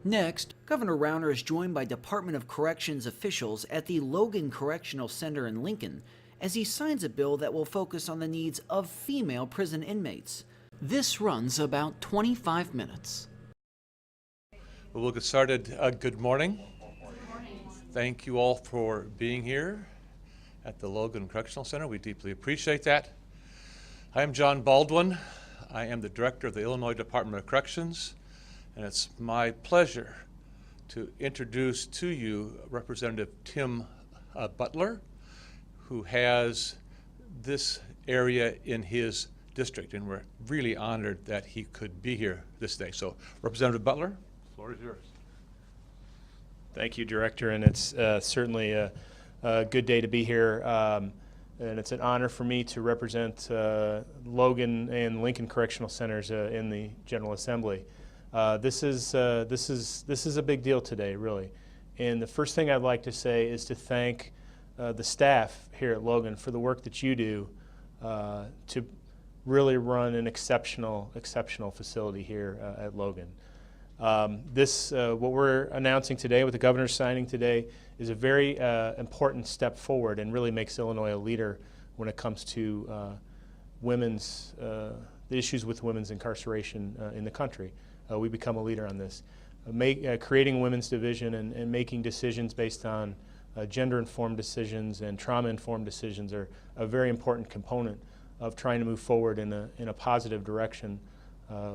Next, Governor Rauner is joined by Department of Corrections officials at the Logan Correctional Center in Lincoln as he signs a bill that will focus on the needs of female prison inmates. This runs about 25 minutes. Well, we'll get started. Good morning. Thank you all for being here at the Logan Correctional Center. We deeply appreciate that. I am John Baldwin. I am the director of the Illinois Department of Corrections, and it's my pleasure to introduce to you Representative Tim Butler, who has this area in his district, and we're really honored that he could be here this day. So, Representative Butler, the floor is yours. Thank you, Director, and it's certainly a good day to be here, and it's an honor for me to represent Logan and Lincoln Correctional Centers in the General Assembly. This is a big deal today, really. And the first thing I'd like to say is to thank the staff here at Logan for the work that you do to really run an exceptional facility here at Logan. What we're announcing today, what the governor's signing today, is a very important step forward and really makes Illinois a leader when it comes to the issues with women's incarceration in the country. We become a leader on this. Creating a women's division and making decisions based on gender-informed decisions and trauma-informed decisions are a very important component of trying to move forward in a positive direction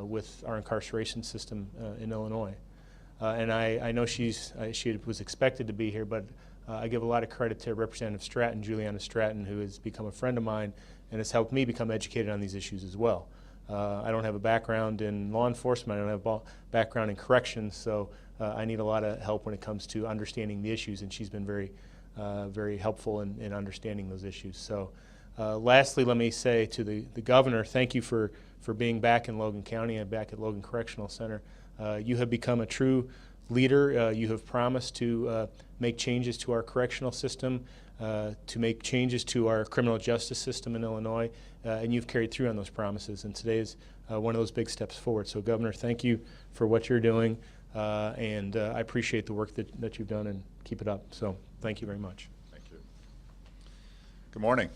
with our incarceration system in Illinois. And I know she was expected to be here, but I give a lot of credit to Representative Stratton, Juliana Stratton, who has become a friend of mine and has helped me become educated on these issues as well. I don't have a background in law enforcement, I don't have a background in corrections, so I need a lot of help when it comes to understanding the issues, and she's been very helpful in understanding those issues. So lastly, let me say to the governor, thank you for being back in Logan County and back at Logan Correctional Center. You have become a true leader. You have promised to make changes to our correctional system, to make changes to our criminal justice system in Illinois, and you've carried through on those promises, and today is one of those big steps forward. So, Governor, thank you for what you're doing, and I appreciate the work that you've done, and keep it up. So, thank you very much. Thank you. Good morning.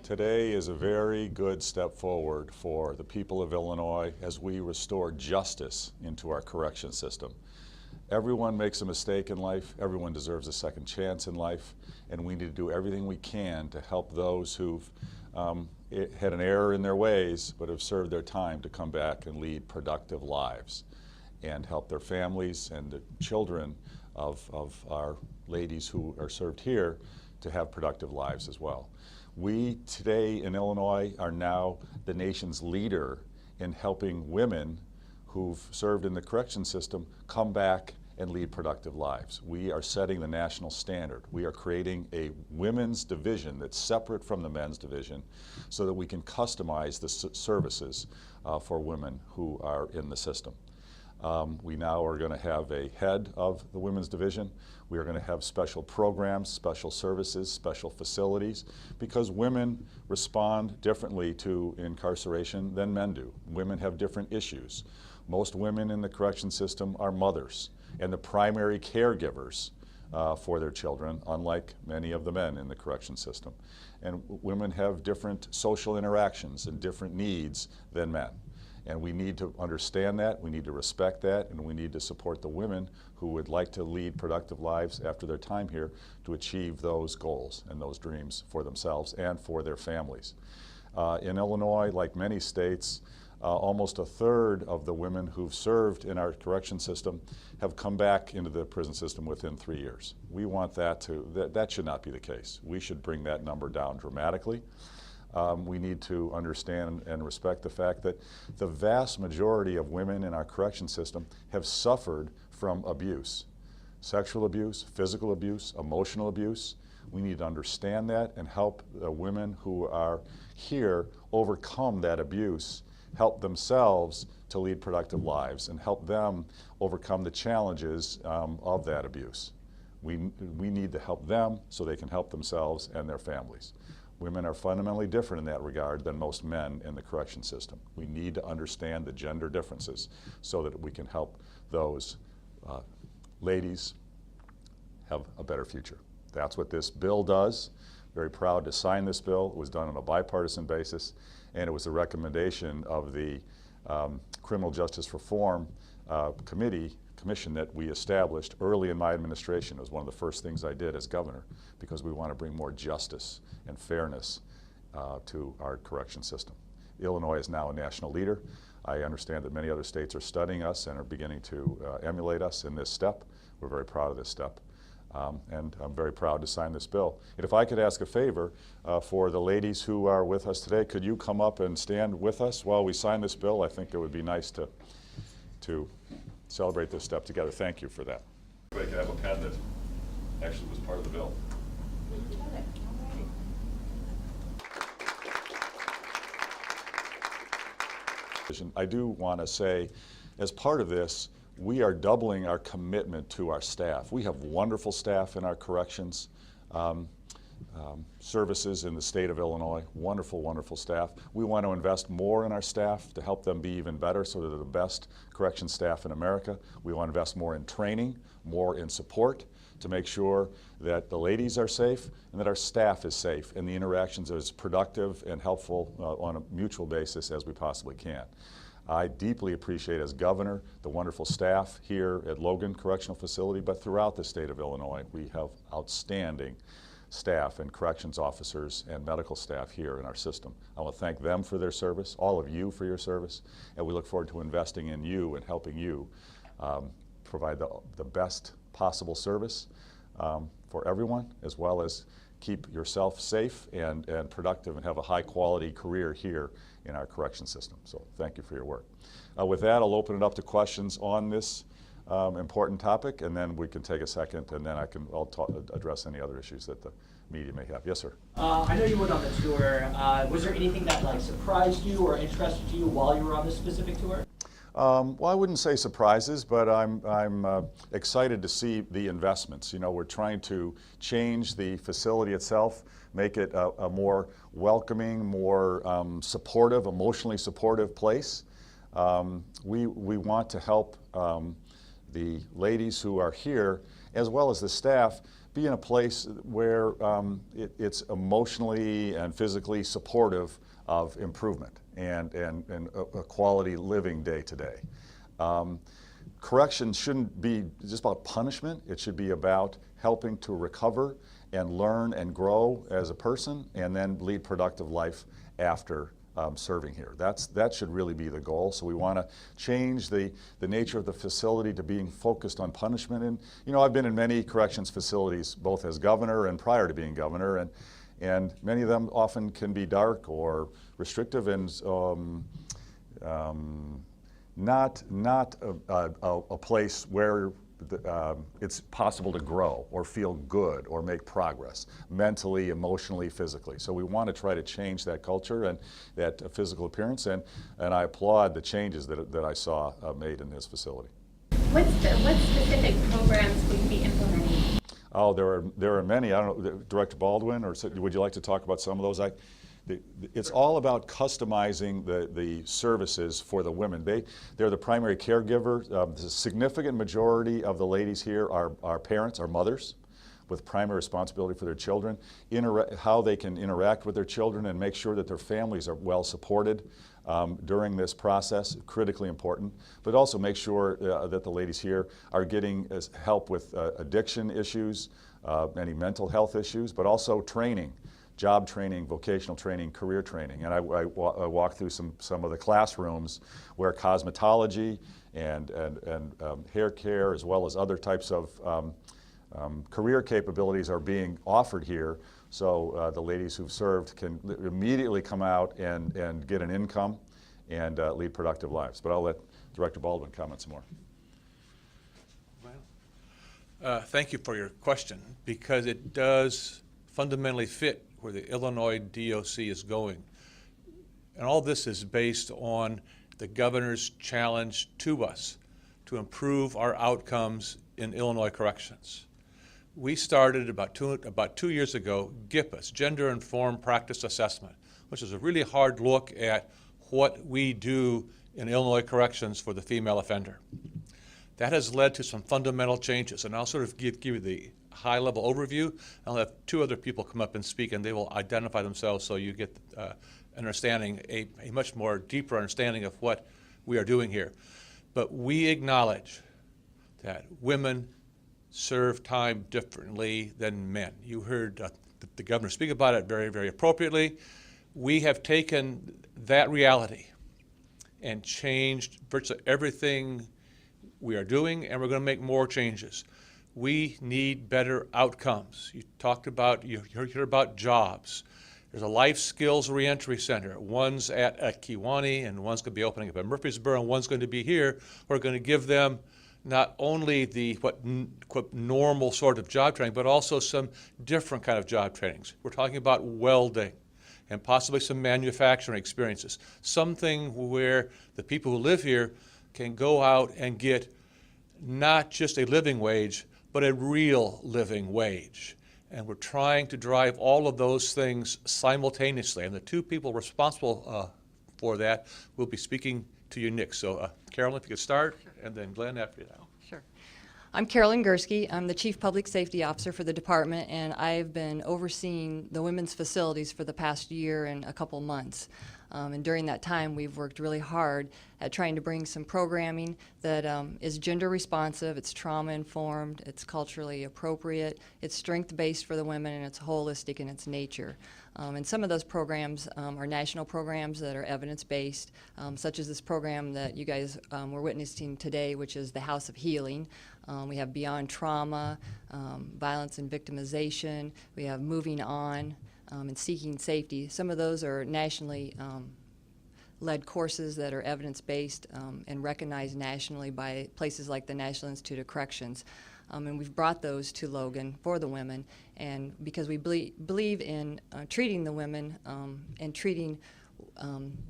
Today is a very good step forward for the people of Illinois as we restore justice into our correction system. Everyone makes a mistake in life, everyone deserves a second chance in life, and we need to do everything we can to help those who've had an error in their ways but have served their time to come back and lead productive lives and help their families and the children of our ladies who are served here to have productive lives as well. We today in Illinois are now the nation's leader in helping women who've served in the correction system come back and lead productive lives. We are setting the national standard. We are creating a women's division that's separate from the men's division so that we can customize the services for women who are in the system. We now are going to have a head of the women's division. We are going to have special programs, special services, special facilities, because women respond differently to incarceration than men do. Women have different issues. Most women in the correction system are mothers and the primary caregivers for their children, unlike many of the men in the correction system. And women have different social interactions and different needs than men. And we need to understand that, we need to respect that, and we need to support the women who would like to lead productive lives after their time here to achieve those goals and those dreams for themselves and for their families. In Illinois, like many states, almost a third of the women who've served in our correction system have come back into the prison system within 3 years. We want that should not be the case. We should bring that number down dramatically. We need to understand and respect the fact that the vast majority of women in our correction system have suffered from abuse. Sexual abuse, physical abuse, emotional abuse. We need to understand that and help the women who are here overcome that abuse, help themselves to lead productive lives, and help them overcome the challenges of that abuse. We need to help them so they can help themselves and their families. Women are fundamentally different in that regard than most men in the correction system. We need to understand the gender differences so that we can help those ladies have a better future. That's what this bill does. Very proud to sign this bill. It was done on a bipartisan basis, and it was the recommendation of the Criminal Justice Reform Commission that we established early in my administration. It was one of the first things I did as governor, because we want to bring more justice and fairness to our correction system. Illinois is now a national leader. I understand that many other states are studying us and are beginning to emulate us in this step. We're very proud of this step. And I'm very proud to sign this bill. And if I could ask a favor for the ladies who are with us today, could you come up and stand with us while we sign this bill? I think it would be nice to celebrate this step together. Thank you for that. Everybody can have a pen that actually was part of the bill. I do want to say, as part of this, we are doubling our commitment to our staff. We have wonderful staff in our corrections services in the state of Illinois. Wonderful, wonderful staff. We want to invest more in our staff to help them be even better, so that they're the best correction staff in America. We want to invest more in training, more in support, to make sure that the ladies are safe and that our staff is safe and the interactions are as productive and helpful on a mutual basis as we possibly can. I deeply appreciate, as governor, the wonderful staff here at Logan Correctional Facility, but throughout the state of Illinois. We have outstanding staff and corrections officers and medical staff here in our system. I want to thank them for their service, all of you for your service, and we look forward to investing in you and helping you provide the best possible service for everyone, as well as keep yourself safe and productive and have a high quality career here in our correction system. So thank you for your work. With that, I'll open it up to questions on this important topic, and then we can take a second, and then I'll address any other issues that the media may have. Yes, sir. I know you went on the tour. Was there anything that surprised you or interested you while you were on this specific tour? Well, I wouldn't say surprises, but I'm excited to see the investments. You know, we're trying to change the facility itself, make it a more welcoming, more supportive, emotionally supportive place. We want to help the ladies who are here, as well as the staff, be in a place where it's emotionally and physically supportive of improvement and a quality living day to day. Correction shouldn't be just about punishment. It should be about helping to recover and learn and grow as a person, and then lead productive life after serving here. That should really be the goal. So we want to change the nature of the facility to being focused on punishment. And you know, I've been in many corrections facilities, both as governor and prior to being governor, and many of them often can be dark or restrictive and not a place where it's possible to grow or feel good or make progress mentally, emotionally, physically. So we want to try to change that culture and that physical appearance, and I applaud the changes that I saw made in this facility. What specific programs will you be implementing? Oh, there are many. I don't know, Director Baldwin, or would you like to talk about some of those? It's all about customizing the services for the women. They're the primary caregiver. The significant majority of the ladies here are parents, are mothers, with primary responsibility for their children, how they can interact with their children and make sure that their families are well supported during this process, critically important, but also make sure that the ladies here are getting help with addiction issues, any mental health issues, but also training, job training, vocational training, career training. And I walked through some of the classrooms where cosmetology and hair care, as well as other types of career capabilities are being offered here, so the ladies who've served can immediately come out and get an income and lead productive lives. But I'll let Director Baldwin comment some more. Well, thank you for your question, because it does fundamentally fit where the Illinois DOC is going. And all this is based on the governor's challenge to us to improve our outcomes in Illinois corrections. We started about two years ago GIPAS, Gender Informed Practice Assessment, which is a really hard look at what we do in Illinois corrections for the female offender. That has led to some fundamental changes, and I'll sort of give you the high-level overview. I'll have two other people come up and speak, and they will identify themselves so you get an understanding, a much more deeper understanding of what we are doing here. But we acknowledge that women serve time differently than men. You heard the governor speak about it very, very appropriately. We have taken that reality and changed virtually everything we are doing, and we're going to make more changes. We need better outcomes. You heard about jobs. There's a life skills reentry center. One's at Kiwanee, and one's going to be opening up at Murfreesboro, and one's going to be here. We're going to give them not only the what normal sort of job training, but also some different kind of job trainings. We're talking about welding and possibly some manufacturing experiences. Something where the people who live here can go out and get not just a living wage, but a real living wage. And we're trying to drive all of those things simultaneously. And the two people responsible for that will be speaking to you next. So Carolyn, if you could start, and then Glenn after that. Sure. I'm Carolyn Gursky. I'm the Chief Public Safety Officer for the department, and I've been overseeing the women's facilities for the past year and a couple months. And during that time, we've worked really hard at trying to bring some programming that is gender responsive, it's trauma informed, it's culturally appropriate, it's strength based for the women, and it's holistic in its nature. And some of those programs are national programs that are evidence based, such as this program that you guys were witnessing today, which is the House of Healing. We have Beyond Trauma, Violence and Victimization, we have Moving On, and Seeking Safety. Some of those are nationally led courses that are evidence-based and recognized nationally by places like the National Institute of Corrections. And we've brought those to Logan for the women, and because we believe in treating the women and treating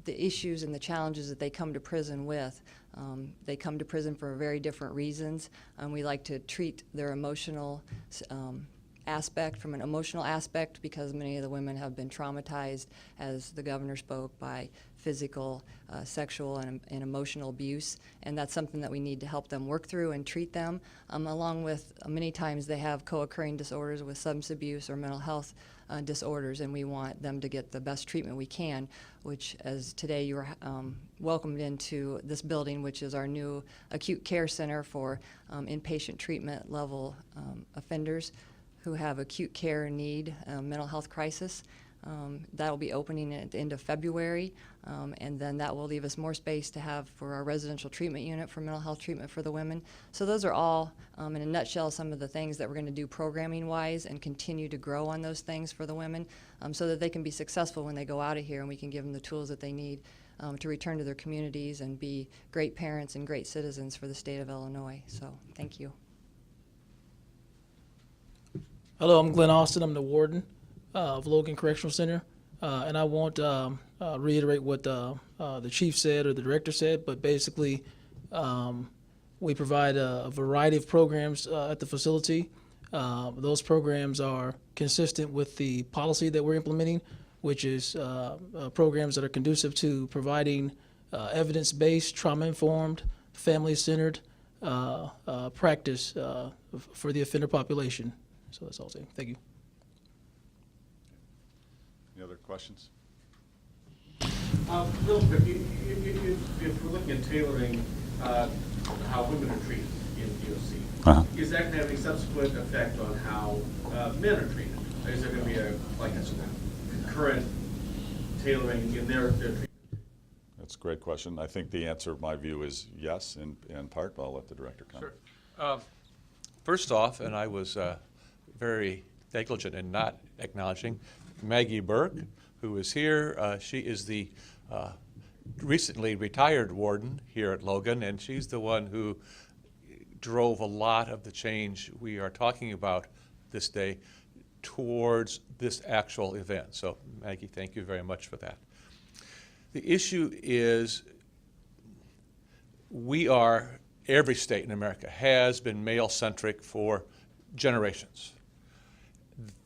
the issues and the challenges that they come to prison with. They come to prison for very different reasons. We like to treat their emotional aspect from an emotional aspect, because many of the women have been traumatized, as the governor spoke, by physical, sexual, and emotional abuse, and that's something that we need to help them work through and treat them, along with many times they have co-occurring disorders with substance abuse or mental health disorders, and we want them to get the best treatment we can, which, as today you were welcomed into this building, which is our new acute care center for inpatient treatment level offenders who have acute care need, mental health crisis. That will be opening at the end of February, and then that will leave us more space to have for our residential treatment unit for mental health treatment for the women. So those are all, in a nutshell, some of the things that we're going to do programming-wise and continue to grow on those things for the women so that they can be successful when they go out of here, and we can give them the tools that they need to return to their communities and be great parents and great citizens for the state of Illinois. So thank you. Hello, I'm Glenn Austin. I'm the warden of Logan Correctional Center, and I won't reiterate what the chief said or the director said, but basically we provide a variety of programs at the facility. Those programs are consistent with the policy that we're implementing, which is programs that are conducive to providing evidence-based, trauma-informed, family-centered practice for the offender population. So that's all I'm saying. Thank you. Any other questions? Real quick, if we're looking at tailoring how women are treated in DOC, is that going to have any subsequent effect on how men are treated? Is there going to be a concurrent tailoring in their treatment? That's a great question. I think the answer, my view, is yes, in part, but I'll let the director comment. Sure. First off, and I was very negligent in not acknowledging Maggie Burke, who is here. She is the recently retired warden here at Logan, and she's the one who drove a lot of the change we are talking about this day towards this actual event. So Maggie, thank you very much for that. The issue is every state in America has been male-centric for generations.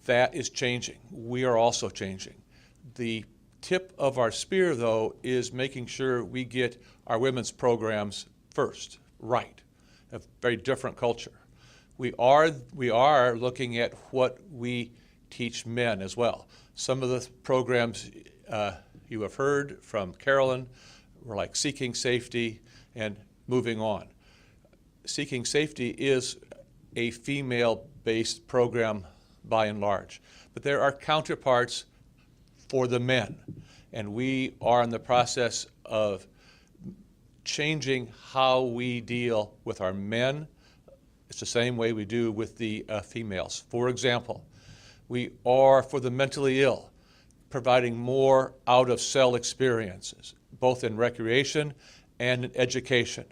That is changing. We are also changing. The tip of our spear, though, is making sure we get our women's programs first, right. a very different culture. We are looking at what we teach men as well. Some of the programs you have heard from Carolyn were like Seeking Safety and Moving On. Seeking Safety is a female-based program by and large, but there are counterparts for the men, and we are in the process of changing how we deal with our men. It's the same way we do with the females. For example, we are, for the mentally ill, providing more out-of-cell experiences, both in recreation and in education.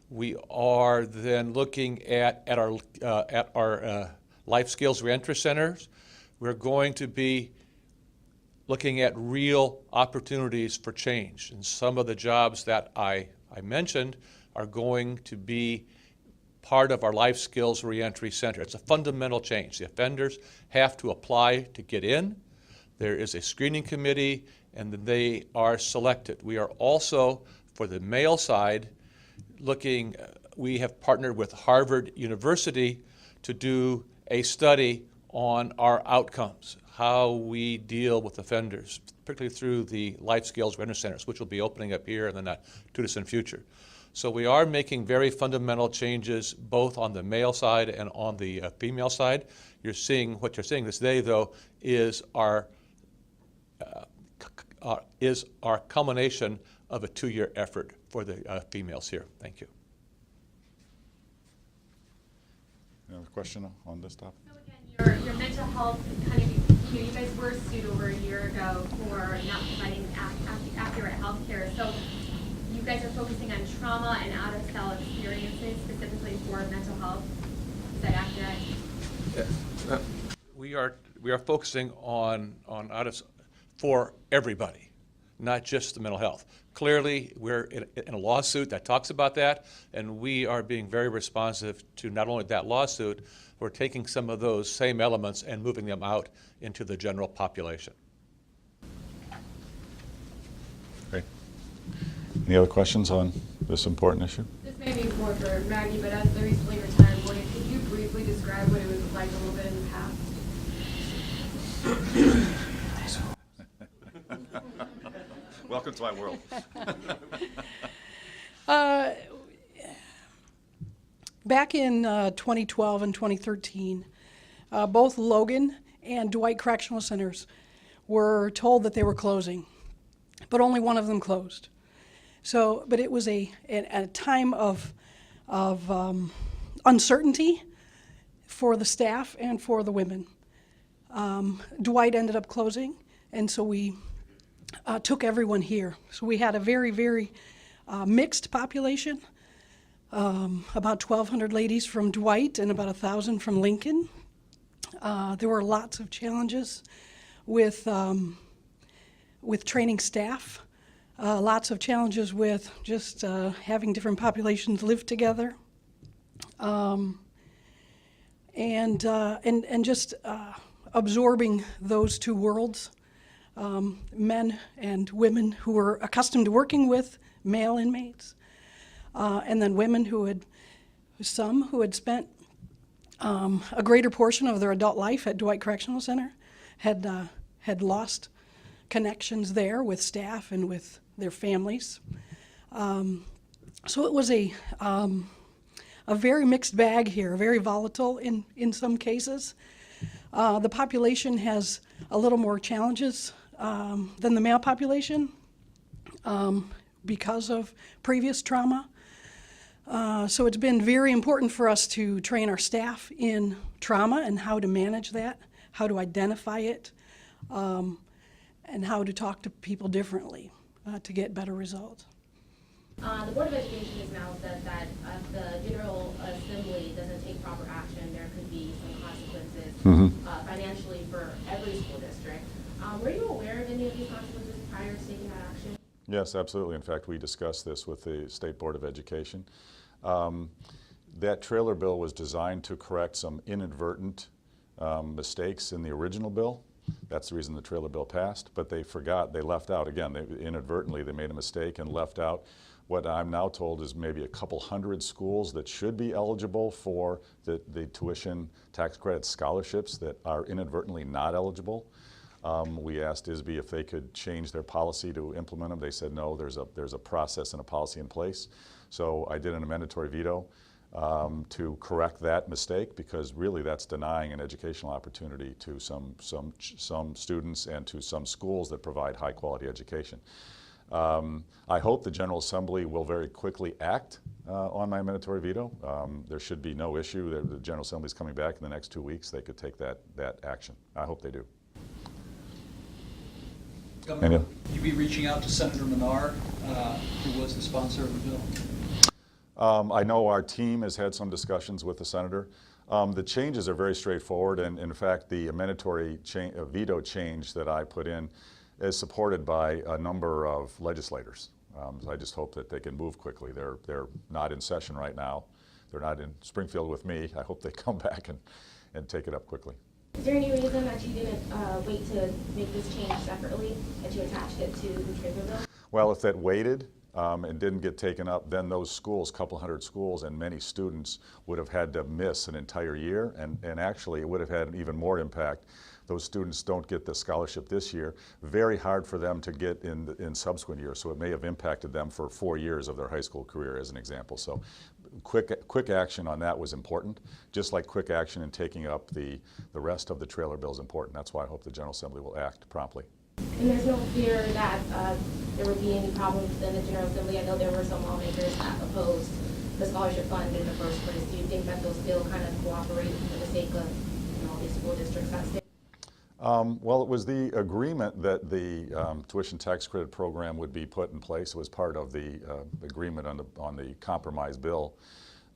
We are then looking at our life skills reentry centers. We're going to be looking at real opportunities for change. And some of the jobs that I mentioned are going to be part of our life skills reentry center. It's a fundamental change. The offenders have to apply to get in. There is a screening committee, and they are selected. We are also, for the male side, we have partnered with Harvard University to do a study on our outcomes, how we deal with offenders, particularly through the life skills reentry centers, which will be opening up here in the not too distant future. So we are making very fundamental changes both on the male side and on the female side. What you're seeing this day, though, is our culmination of a 2-year effort for the females here. Thank you. Any other question on this topic? So again, your mental health kind of, you guys were sued over a year ago for not providing accurate health care. So you guys are focusing on trauma and out-of-cell experiences specifically for mental health. Is that accurate? Yeah. We are focusing on for everybody, not just the mental health. Clearly, we're in a lawsuit that talks about that, and we are being very responsive to not only that lawsuit, we're taking some of those same elements and moving them out into the general population. Great. Any other questions on this important issue? This may be more for Maggie, but as the recently retired lawyer, could you briefly describe what it was like a little bit in the past? Welcome to my world. Back in 2012 and 2013, both Logan and Dwight Correctional Centers were told that they were closing, but only one of them closed. So, but it was a time of uncertainty for the staff and for the women. Dwight ended up closing, and so we took everyone here. So we had a very, very mixed population, about 1,200 ladies from Dwight and about 1,000 from Lincoln. There were lots of challenges with training staff, lots of challenges with just having different populations live together, and just absorbing those two worlds. Men and women who were accustomed to working with male inmates, and then women who had spent a greater portion of their adult life at Dwight Correctional Center, had lost connections there with staff and with their families. So it was a very mixed bag here, very volatile in some cases. The population has a little more challenges than the male population because of previous trauma. So it's been very important for us to train our staff in trauma and how to manage that, how to identify it, and how to talk to people differently to get better results. The Board of Education has now said that if the General Assembly doesn't take proper action, there could be some consequences financially for every school district. Were you aware of any of these consequences prior to taking that action? Yes, absolutely. In fact, we discussed this with the State Board of Education. That trailer bill was designed to correct some inadvertent mistakes in the original bill. That's the reason the trailer bill passed, but they left out, again, inadvertently they made a mistake and left out what I'm now told is maybe a couple hundred schools that should be eligible for the tuition tax credit scholarships that are inadvertently not eligible. We asked ISB if they could change their policy to implement them. They said no, there's a process and a policy in place. So I did an amendatory veto to correct that mistake, because really that's denying an educational opportunity to some students and to some schools that provide high quality education. I hope the General Assembly will very quickly act on my mandatory veto. There should be no issue. The General Assembly is coming back in the next 2 weeks. They could take that action. I hope they do. Governor, will you be reaching out to Senator Menard, who was the sponsor of the bill? I know our team has had some discussions with the senator. The changes are very straightforward, and in fact the mandatory veto change that I put in is supported by a number of legislators. So I just hope that they can move quickly. They're not in session right now. They're not in Springfield with me. I hope they come back and take it up quickly. Is there any reason that you didn't wait to make this change separately, that you attached it to the trigger bill? Well, if that waited and didn't get taken up, then those schools, couple hundred schools, and many students would have had to miss an entire year, and actually it would have had an even more impact. Those students don't get the scholarship this year. Very hard for them to get in subsequent years, so it may have impacted them for 4 years of their high school career, as an example. So quick action on that was important, just like quick action in taking up the rest of the trailer bill is important. That's why I hope the General Assembly will act promptly. And there's no fear that there would be any problems in the General Assembly? I know there were some lawmakers that opposed the scholarship fund in the first place. Do you think that they'll still kind of cooperate for the sake of these school districts that stay? Well, it was the agreement that the tuition tax credit program would be put in place. It was part of the agreement on the compromise bill.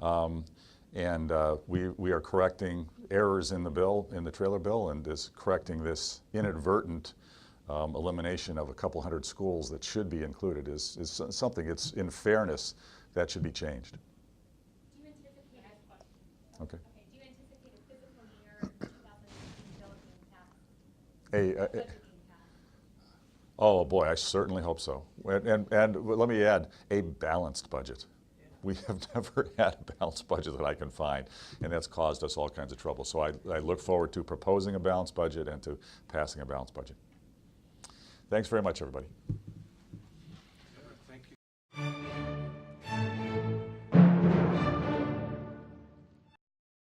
We are correcting errors in the bill, in the trailer bill, and is correcting this inadvertent elimination of a couple hundred schools that should be included is something. It's in fairness that should be changed. Do you anticipate, I have a question. Okay. Okay. Do you anticipate a physical year 2016 bill being passed? Oh boy, I certainly hope so. And let me add, a balanced budget. We have never had a balanced budget that I can find, and that's caused us all kinds of trouble. So I look forward to proposing a balanced budget and to passing a balanced budget. Thanks very much, everybody. Thank you.